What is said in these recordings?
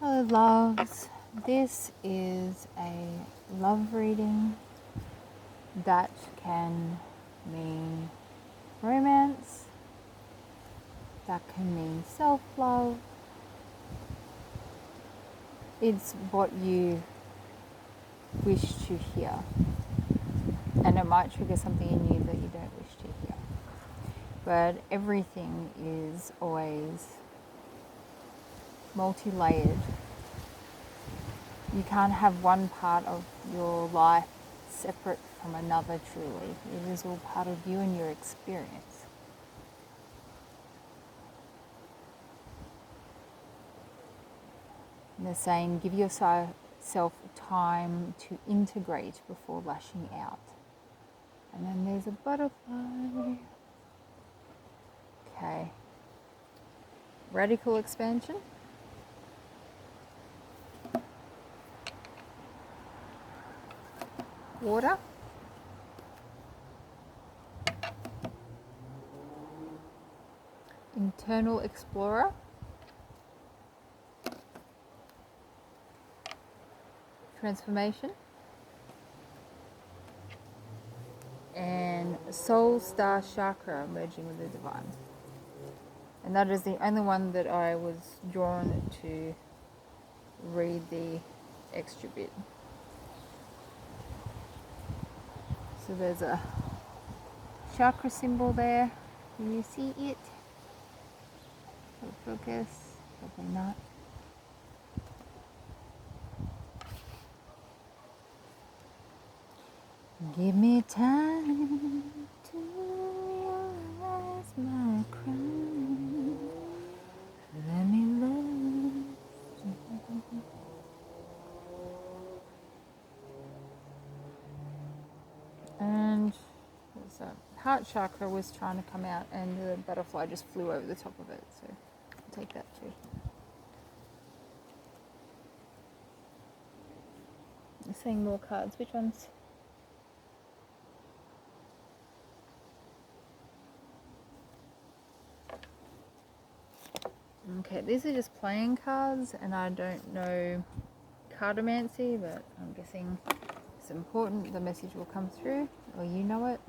Hello, loves. This is a love reading that can mean romance, that can mean self love. It's what you wish to hear, and it might trigger something in you that you don't wish to hear. But everything is always multi layered. You can't have one part of your life separate from another truly. It is all part of you and your experience. And they're saying give yourself time to integrate before lashing out. And then there's a butterfly. Okay. Radical expansion. Water. Internal explorer. Transformation. And soul star chakra, merging with the divine. And that is the only one that I was drawn to read the extra bit. So there's a chakra symbol there. Can you see it? Focus. Probably not. Give me time to realize my crime. Let me love. And what's that? Heart chakra was trying to come out, and the butterfly just flew over the top of it. So I'll take that too. I'm seeing more cards. Which ones? Okay, these are just playing cards, and I don't know cardomancy, but I'm guessing it's important. The message will come through, or you know it.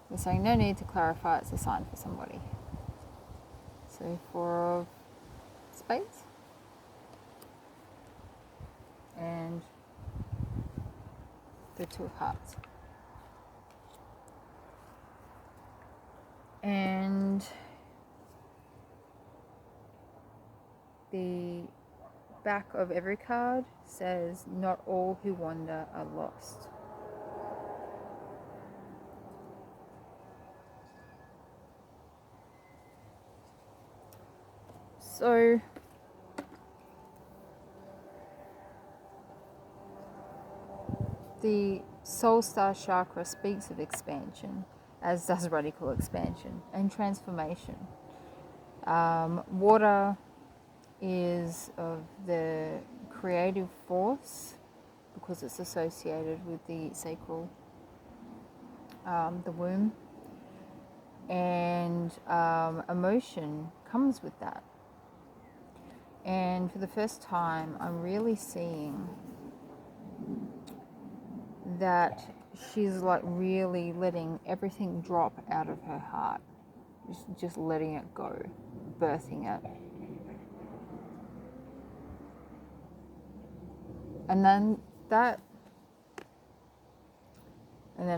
They're saying no need to clarify, it's a sign for somebody. So 4 of spades and the 2 of hearts. And the back of every card says, not all who wander are lost. So the soul star chakra speaks of expansion, as does radical expansion, and transformation. Water is of the creative force because it's associated with the sacral, the womb, and emotion comes with that. And for the first time, I'm really seeing that she's like really letting everything drop out of her heart, just letting it go, birthing it. And then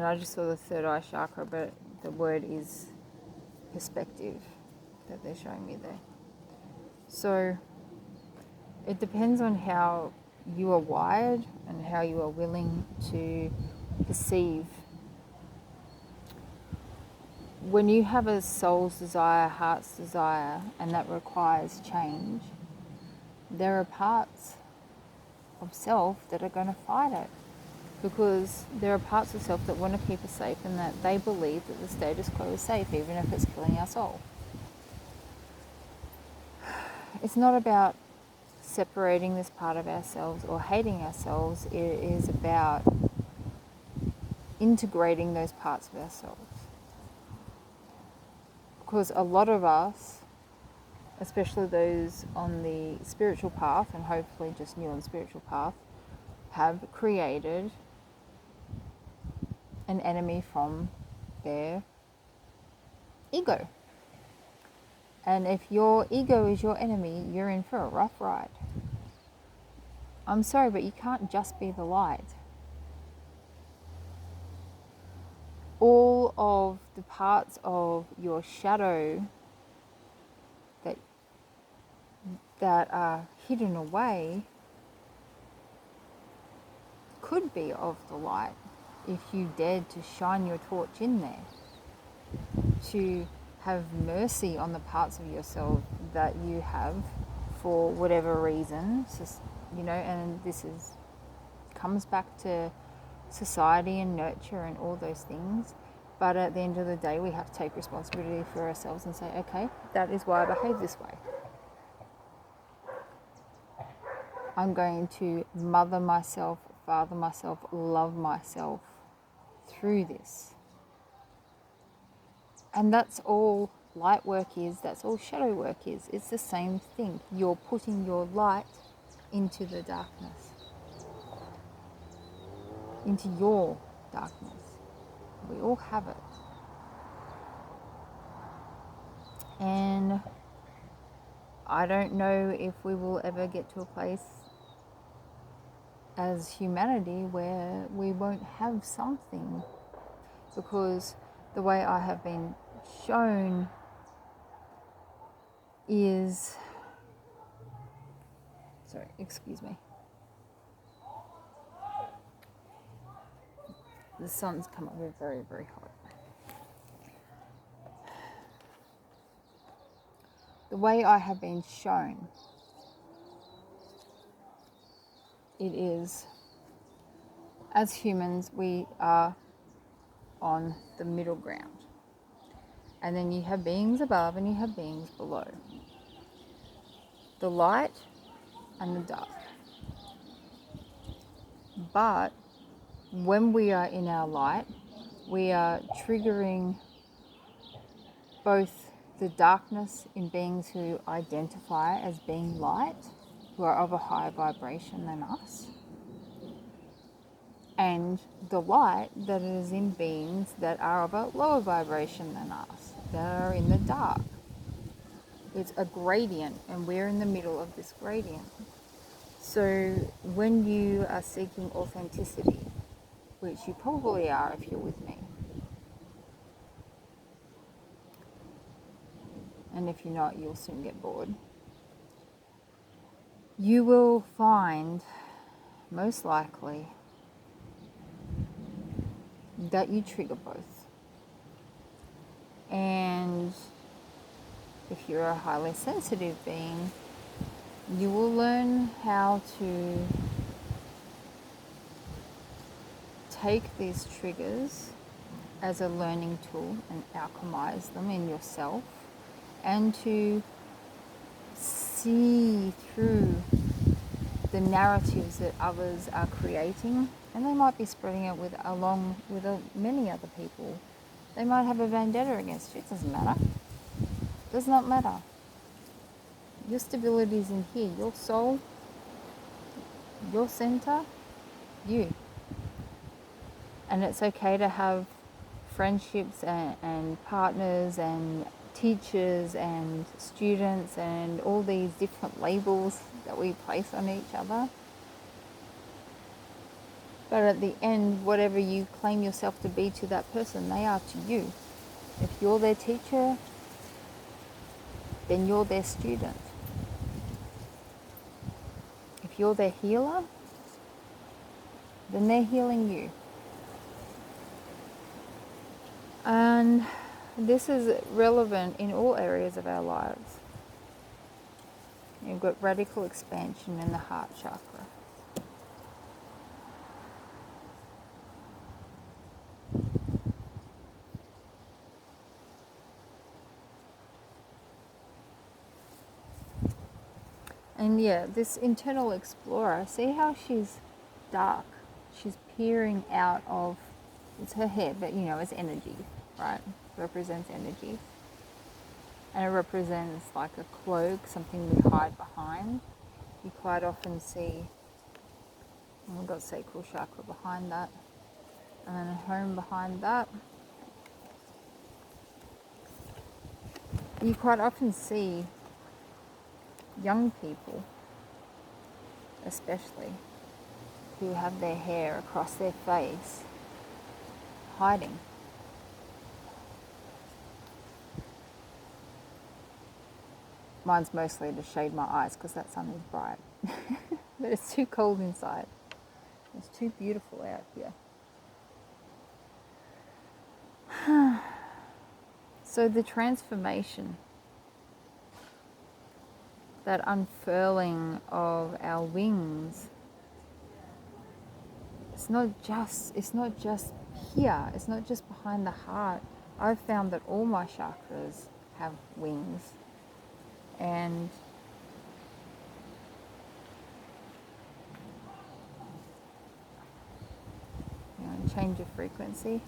I just saw the third eye chakra, but the word is perspective that they're showing me there. So it depends on how you are wired and how you are willing to perceive. When you have a soul's desire, heart's desire, and that requires change, there are parts of self that are going to fight it, because there are parts of self that want to keep us safe and that they believe that the status quo is safe, even if it's killing our soul. It's not about separating this part of ourselves or hating ourselves. It is about integrating those parts of ourselves. Because a lot of us, especially those on the spiritual path, and hopefully just new on the spiritual path, have created an enemy from their ego. And if your ego is your enemy, you're in for a rough ride. I'm sorry, but you can't just be the light. All of the parts of your shadow that are hidden away could be of the light if you dared to shine your torch in there, to have mercy on the parts of yourself that you have for whatever reason, and comes back to society and nurture and all those things. But at the end of the day, we have to take responsibility for ourselves and say, okay, that is why I behave this way. I'm going to mother myself, father myself, love myself through this. And that's all light work is, that's all shadow work is. It's the same thing. You're putting your light into the darkness, into your darkness. We all have it. And I don't know if we will ever get to a place as humanity where we won't have something, because the way I have been shown is, sorry, excuse me, the sun's come up very, very hot. The way I have been shown, it is, as humans, we are on the middle ground. And then you have beings above and you have beings below. The light and the dark. But when we are in our light, we are triggering both the darkness in beings who identify as being light, who are of a higher vibration than us, and the light that is in beings that are of a lower vibration than us, that are in the dark. It's a gradient, and we're in the middle of this gradient. So when you are seeking authenticity, which you probably are if you're with me, and if you're not, you'll soon get bored, you will find, most likely, that you trigger both. And if you're a highly sensitive being, you will learn how to take these triggers as a learning tool and alchemize them in yourself, and to see through the narratives that others are creating, and they might be spreading it along with many other people. They might have a vendetta against you. It doesn't matter. It does not matter. Your stability is in here. Your soul, your center, you. And it's okay to have friendships and partners and teachers and students and all these different labels that we place on each other. But at the end, whatever you claim yourself to be to that person, they are to you. If you're their teacher, then you're their student. If you're their healer, then they're healing you. And this is relevant in all areas of our lives. You've got radical expansion in the heart chakra. And yeah, this internal explorer, see how she's dark? She's peering out of, it's her head, but it's energy, right? Represents energy. and it represents like a cloak, something we hide behind. You quite often see, and we've got sacral chakra behind that, and then a home behind that. You quite often see young people, especially, who have their hair across their face, hiding. Mine's mostly to shade my eyes because that sun is bright. But it's too cold inside. It's too beautiful out here. So the transformation, that unfurling of our wings, it's not just here, it's not just behind the heart. I've found that all my chakras have wings, and change of frequency,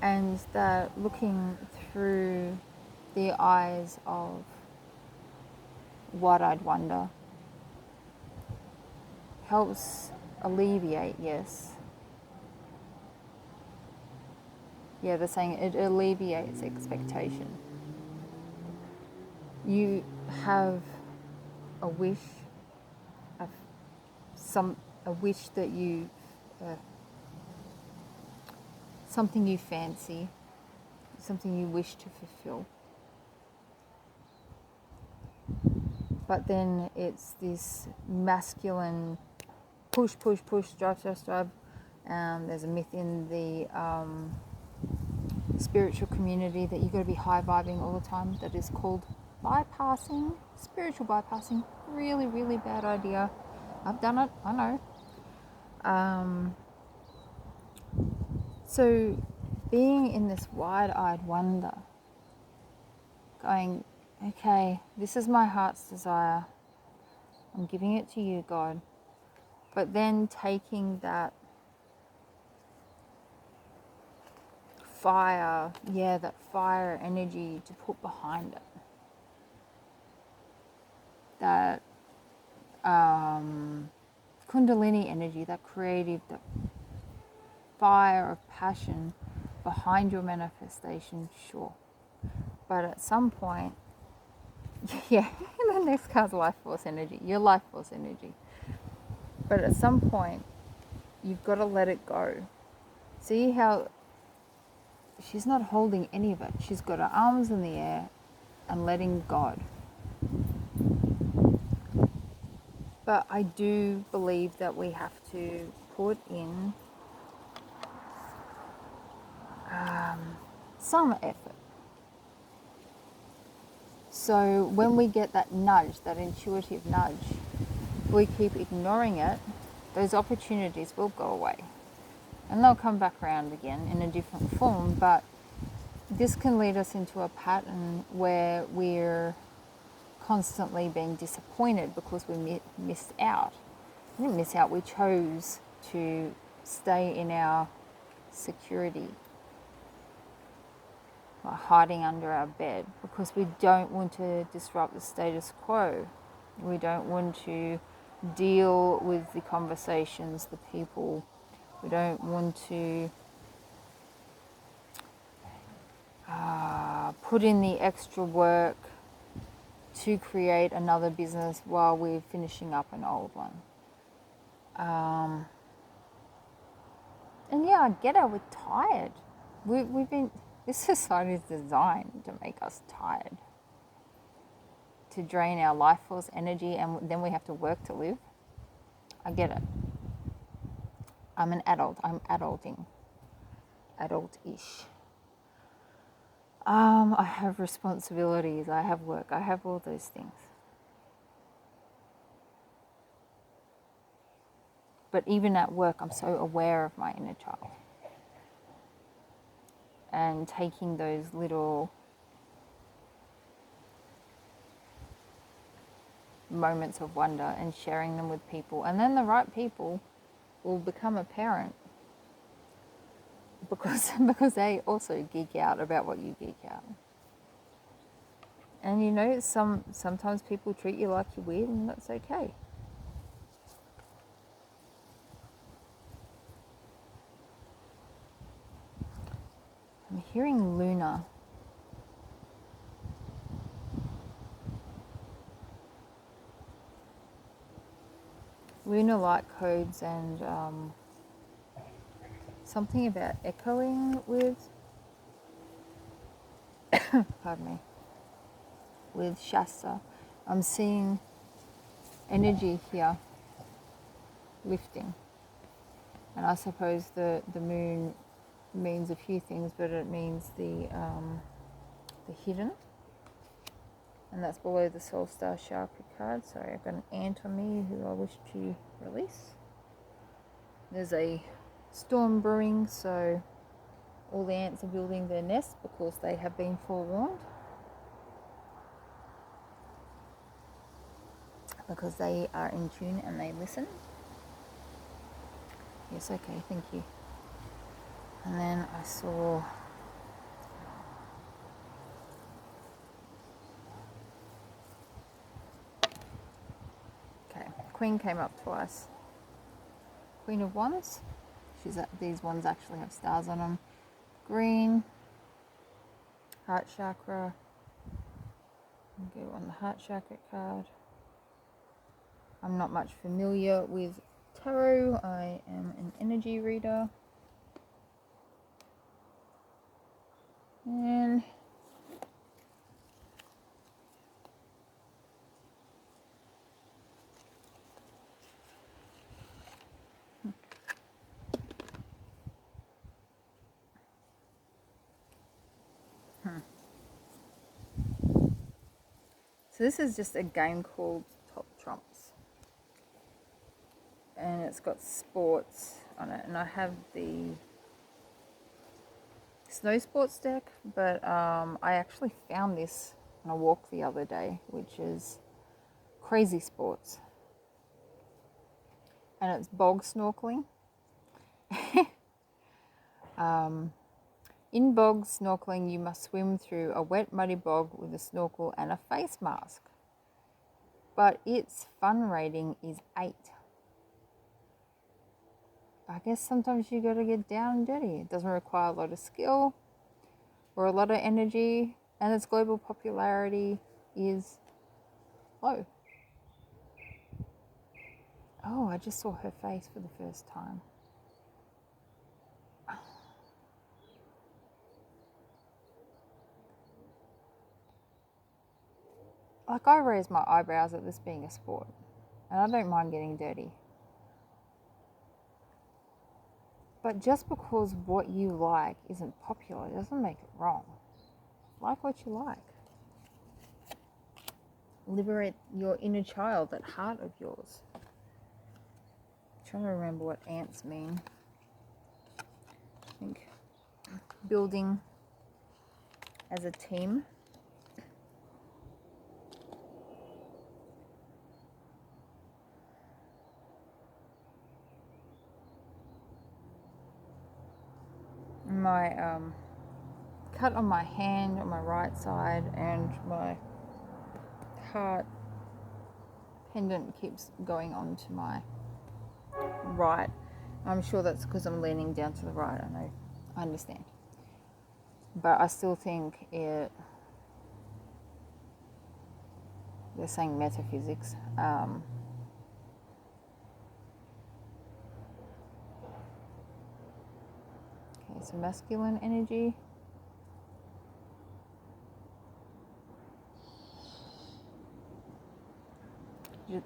and that looking through the eyes of wide-eyed wonder helps alleviate, yes. Yeah, they're saying it alleviates expectation. You have a wish, a wish that you, something you fancy, something you wish to fulfill. But then it's this masculine push, drive. There's a myth in the spiritual community that you've got to be high vibing all the time. That is called bypassing, spiritual bypassing. Really, really bad idea. I've done it, I know. So being in this wide-eyed wonder, going, okay, this is my heart's desire. I'm giving it to you, God. But then taking that fire, that fire energy to put behind it. That Kundalini energy, that creative, that fire of passion behind your manifestation, sure. But at some point, the next card's life force energy, your life force energy. But at some point, you've got to let it go. See how she's not holding any of it. She's got her arms in the air and letting God. But I do believe that we have to put in some effort. So when we get that nudge, that intuitive nudge, if we keep ignoring it, those opportunities will go away. And they'll come back around again in a different form, but this can lead us into a pattern where we're constantly being disappointed because we missed out. We didn't miss out, we chose to stay in our security, like hiding under our bed, because we don't want to disrupt the status quo. We don't want to deal with the conversations, the people. We don't want to put in the extra work to create another business while we're finishing up an old one. And I get it, we're tired. We've been, this society is designed to make us tired, to drain our life force energy, and then we have to work to live. I get it. I'm an adult. I'm adulting. Adult-ish. I have responsibilities. I have work. I have all those things. But even at work, I'm so aware of my inner child. And taking those little moments of wonder and sharing them with people. And then the right people will become apparent. because they also geek out about what you geek out. And you know, sometimes people treat you like you're weird, and that's okay. I'm hearing Luna. Lunar light codes and something about echoing with, pardon me, with Shasta. I'm seeing energy here lifting. And I suppose the moon means a few things, but it means the hidden. And that's below the Soul Star Chakra card. Sorry, I've got an ant on me who I wish to release. There's a storm brewing, so all the ants are building their nest because they have been forewarned. Because they are in tune and they listen. Yes, okay, thank you. And then I saw Queen came up twice. Queen of Wands. These ones actually have stars on them. Green, heart chakra. Go on the heart chakra card. I'm not much familiar with tarot. I am an energy reader. And so this is just a game called Top Trumps. And it's got sports on it. And I have the snow sports deck, but I actually found this on a walk the other day, which is Crazy Sports. And it's bog snorkeling. In bog snorkeling, you must swim through a wet, muddy bog with a snorkel and a face mask. But its fun rating is 8. I guess sometimes you got to get down and dirty. It doesn't require a lot of skill or a lot of energy, and its global popularity is low. Oh, I just saw her face for the first time. Like, I raise my eyebrows at this being a sport, and I don't mind getting dirty. But just because what you like isn't popular doesn't make it wrong. Like what you like. Liberate your inner child, that heart of yours. I'm trying to remember what ants mean. I think building as a team. My cut on my hand on my right side, and my heart pendant keeps going on to my right. I'm sure that's because I'm leaning down to the right. I know, I understand, but I still think they're saying metaphysics. Okay, so masculine energy.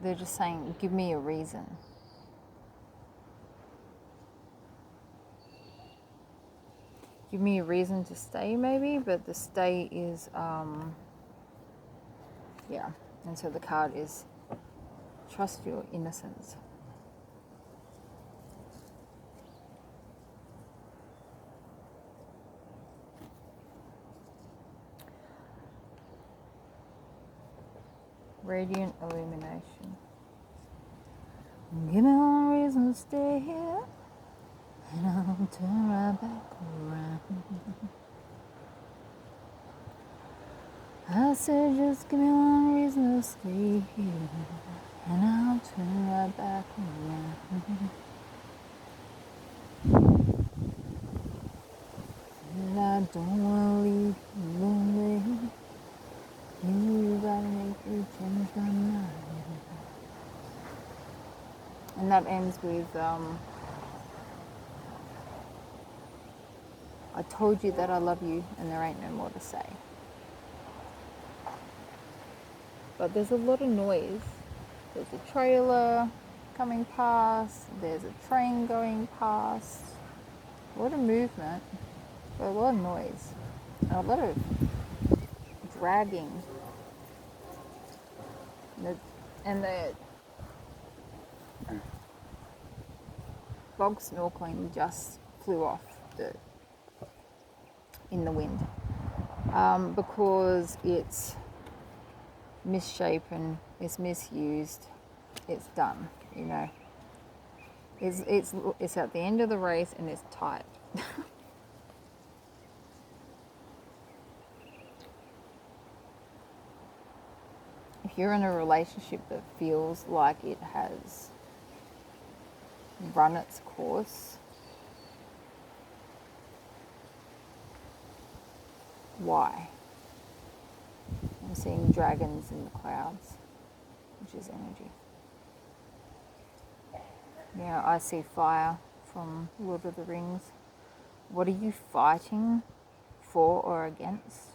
They're just saying, give me a reason. Give me a reason to stay, maybe, but the stay is, yeah. And so the card is trust your innocence. Radiant illumination. Give me one reason to stay here. and I'll turn right back around. I said, just give me one reason to stay here, and I'll turn right back around. And I don't want to leave you lonely. You gotta make me change my mind. And that ends with, I told you that I love you, and there ain't no more to say. But there's a lot of noise. There's a trailer coming past, there's a train going past, a lot of movement, but a lot of noise, and a lot of dragging. And the bog snorkeling just flew off in the wind because it's misshapen, it's misused, it's done, you know. It's at the end of the race and it's tight. If you're in a relationship that feels like it has run its course, why? I'm seeing dragons in the clouds, which is energy. Yeah, I see fire from Lord of the Rings. What are you fighting for or against?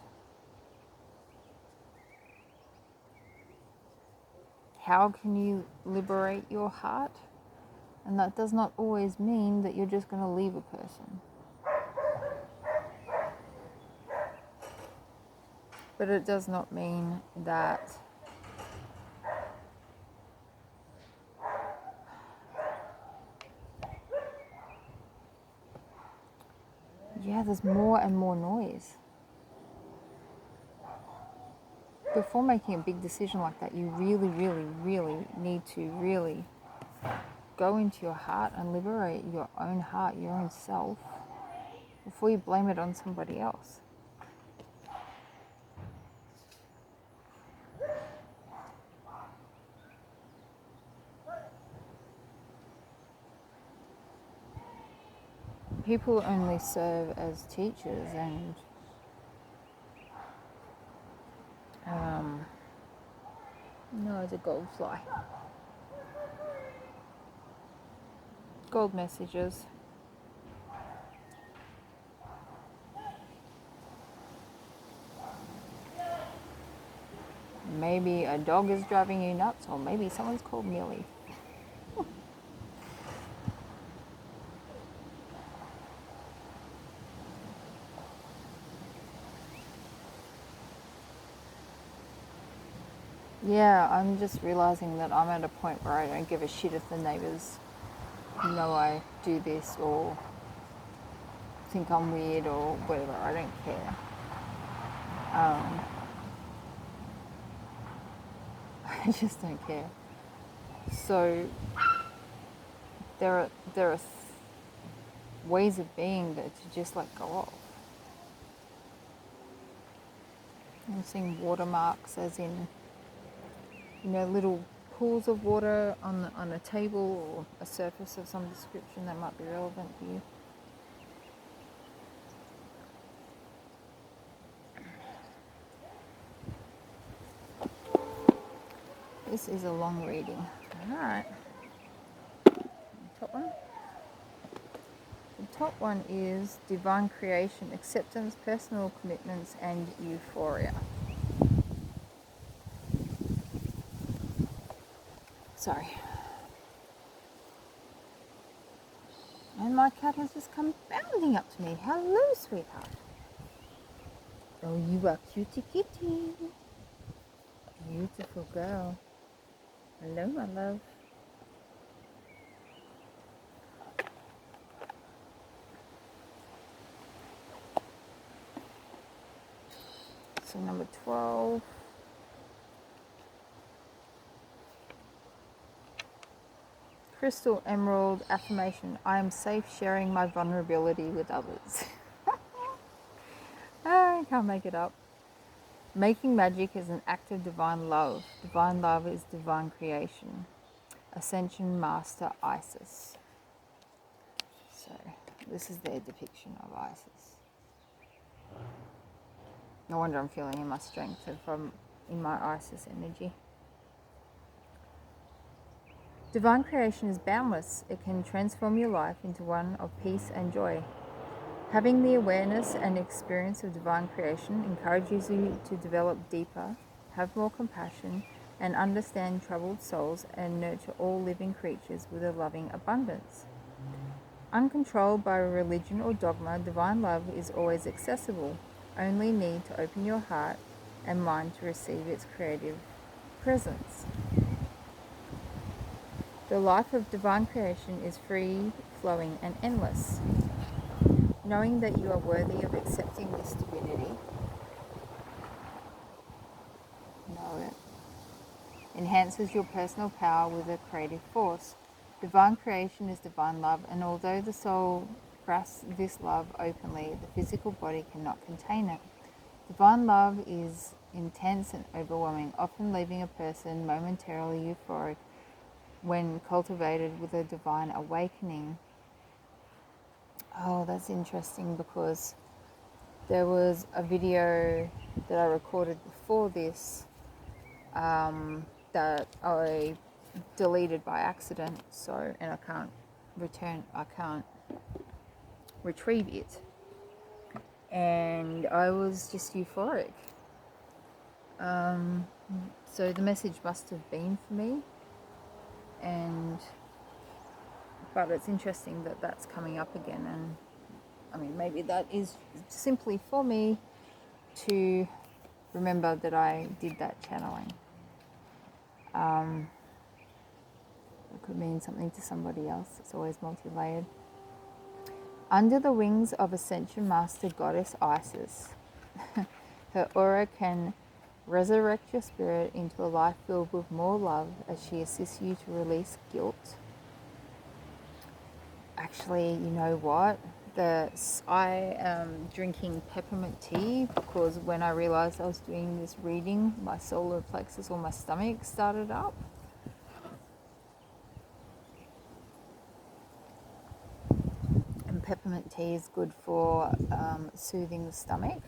How can you liberate your heart? And that does not always mean that you're just going to leave a person. But it does not mean that there's more and more noise. Before making a big decision like that, you really, really, really need to really go into your heart and liberate your own heart, your own self, before you blame it on somebody else. People only serve as teachers and no, it's a gold fly. Gold messages. Maybe a dog is driving you nuts, or maybe someone's called Millie. Yeah, I'm just realizing that I'm at a point where I don't give a shit if the neighbours know I do this or think I'm weird or whatever. I don't care. I just don't care. So there are ways of being that to just let go of. I'm seeing watermarks, as in, little pools of water on a table or a surface of some description that might be relevant to you. This is a long reading. Alright. Top one. The top one is divine creation, acceptance, personal commitments, and euphoria. Sorry. And my cat has just come bounding up to me. Hello, sweetheart. Oh, you are cutie kitty. Beautiful girl. Hello, my love. So number 12. Crystal Emerald affirmation. I am safe sharing my vulnerability with others. I can't make it up. Making magic is an act of divine love. Divine love is divine creation. Ascension Master Isis. So this is their depiction of Isis. No wonder I'm feeling in my strength from in my Isis energy. Divine creation is boundless. It can transform your life into one of peace and joy. Having the awareness and experience of divine creation encourages you to develop deeper, have more compassion, and understand troubled souls and nurture all living creatures with a loving abundance. Uncontrolled by religion or dogma, divine love is always accessible. Only need to open your heart and mind to receive its creative presence. The life of divine creation is free, flowing, and endless. Knowing that you are worthy of accepting this divinity, know it, enhances your personal power with a creative force. Divine creation is divine love, and although the soul grasps this love openly, the physical body cannot contain it. Divine love is intense and overwhelming, often leaving a person momentarily euphoric when cultivated with a divine awakening. Oh, that's interesting, because there was a video that I recorded before this that I deleted by accident, and I can't retrieve it. And I was just euphoric. So the message must have been for me, but it's interesting that that's coming up again, and I mean, maybe that is simply for me to remember that I did that channeling. It could mean something to somebody else. It's always multi-layered. Under the wings of Ascension Master Goddess Isis, her aura can resurrect your spirit into a life filled with more love as she assists you to release guilt. Actually, you know what? I am drinking peppermint tea because when I realized I was doing this reading, my solar plexus or my stomach started up. And peppermint tea is good for soothing the stomach,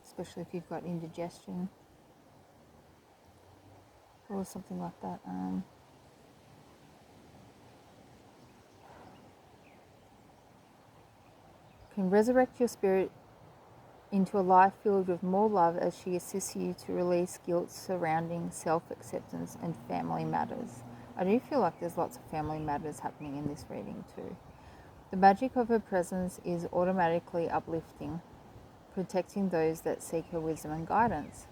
especially if you've got indigestion or something like that. Can resurrect your spirit into a life filled with more love as she assists you to release guilt surrounding self-acceptance and family matters. I do feel like there's lots of family matters happening in this reading too. The magic of her presence is automatically uplifting, protecting those that seek her wisdom and guidance.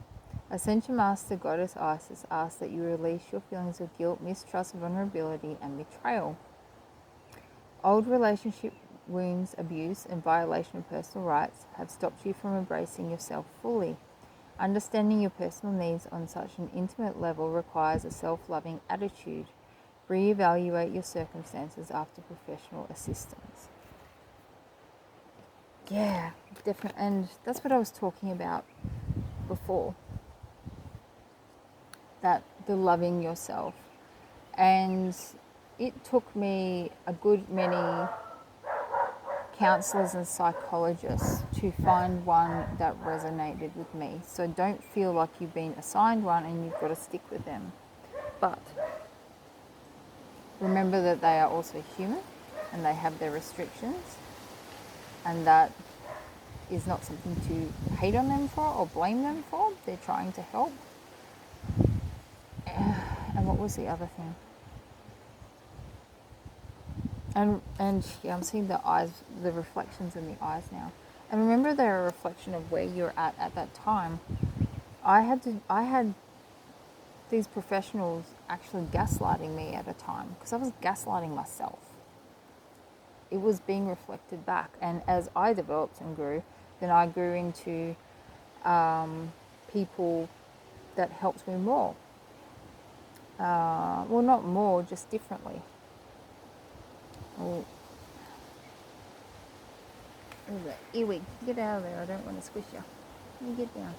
Ascension Master Goddess Isis asks that you release your feelings of guilt, mistrust, vulnerability, and betrayal. Old relationship wounds, abuse, and violation of personal rights have stopped you from embracing yourself fully. Understanding your personal needs on such an intimate level requires a self-loving attitude. Reevaluate your circumstances after professional assistance. Yeah, definitely. And that's what I was talking about before. That the loving yourself. And it took me a good many counselors and psychologists to find one that resonated with me. So don't feel like you've been assigned one and you've got to stick with them. But remember that they are also human and they have their restrictions, and that is not something to hate on them for or blame them for. They're trying to help. And what was the other thing? And yeah, I'm seeing the eyes, the reflections in the eyes now. And remember, they're a reflection of where you're at that time. I had these professionals actually gaslighting me at a time because I was gaslighting myself. It was being reflected back, and as I developed and grew, then I grew into people that helped me more. Well, not more, just differently. Oh, there's an earwig. Get out of there. I don't want to squish you. You get down.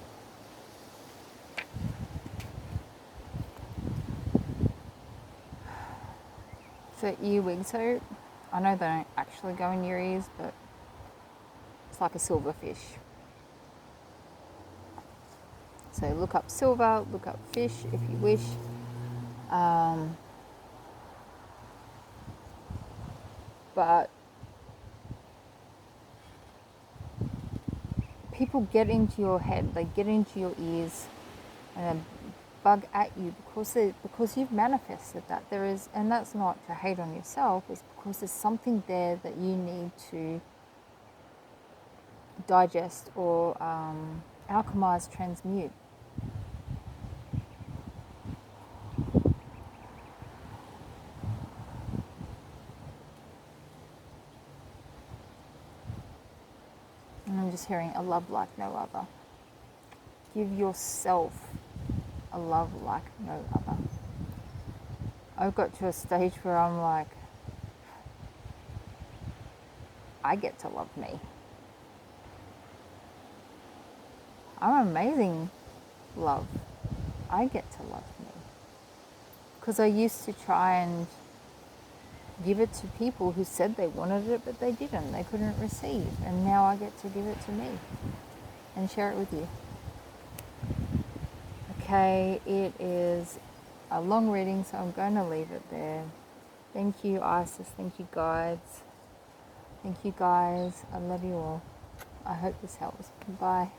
So earwig. So I know they don't actually go in your ears, but it's like a silverfish. So look up silver, look up fish if you wish. But people get into your head, they get into your ears, and they bug at you because you've manifested that. There is, and that's not to hate on yourself. It's because there's something there that you need to digest or alchemize, transmute. And I'm just hearing a love like no other. Give yourself a love like no other. I've got to a stage where I'm like, I get to love me. I'm amazing, love. I get to love me. Because I used to try and give it to people who said they wanted it, but they didn't. They couldn't receive. And now I get to give it to me and share it with you. Okay, it is a long reading, so I'm going to leave it there. Thank you, Isis. Thank you, guides. Thank you, guys. I love you all. I hope this helps. Bye.